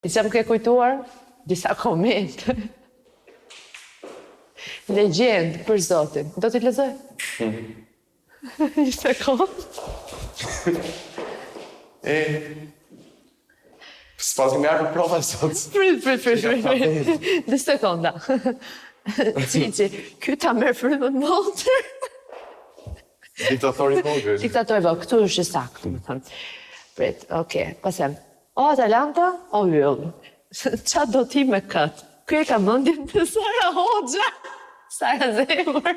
Që më ke kujtuar disa komente. Legjend për Zotin. Do t'i lexoj? Një sekund. S'pas kemi arë për prova sot. Prit. Dhe sekonda. Cici, ky ta merr frymën montër. Diktatori vogël. Diktatori vogël, këtu është i saktë, më thënë. Prit, okej, pasem. O Atalanta, o yll. Qa do ti me këtë? Ky e ka mendjen të Sara Hoxha. Sara Zemër.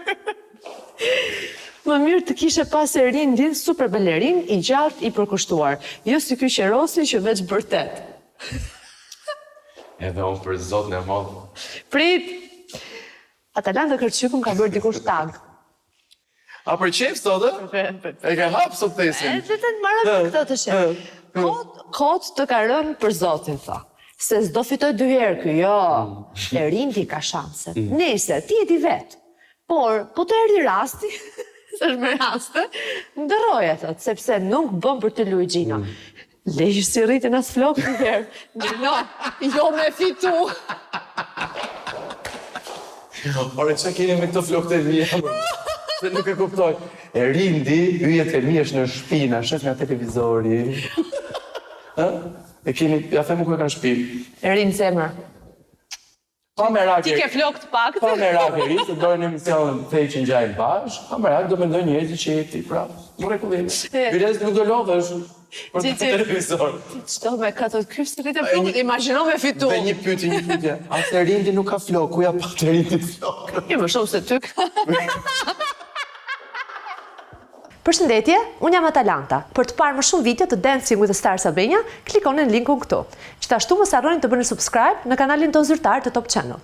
Më mirë të kishe pas Irindin super balerin, i gjatë, i përkushtuar. Jo si ky qerosi që veç bërtet. Edhe unë për Zotin e madh. Prit! Atalanta Kërçykun ka bërë dikush tag. A për qef sot, e? E ka hapë sot thesin. E të marrë për këtë të shef. Kot të ka rënë për Zotin, tha. Se s'do fitoj 2 herë ky, jo. Irindi ka shanse. Nese, ti e di vetë. Por, po të erdi rasti, se është me raste, ndërroja, thot, sepse nuk bëm për të Luigino. Lejë si rritin as flokë të herë. No, jo me fitu. Ore, që keni me këto flokët e mija? Se nuk e kuptoj. Irindi, yjet e mi është në shpina, shef nga televizori. E keni, ja them ku e kanë shtëpi. Irind zemër. Pa me rakë. Ti ke flokë të pak. Pa me rakë ri, se dojnë emisionin të që njajnë bashkë, pa me rakë do mendoj njerëzit që jeti, pra, më rekullim. Bires nuk do lodhesh për të televizor. Qdo me katët kështë rritë e flokët, imagino me fitu. Dhe një pyetje. Asë Irindi nuk ka flokë, ku ja pa të Irindi flokë? Një më shumë se tyk. Përshëndetje, unë jam Atalanta. Për të parë më shumë video të Dancing with the Stars Albania, klikoni në linkun këtu. Gjithashtu mos harroni të bëni subscribe në kanalin tonë zyrtar të Top Channel.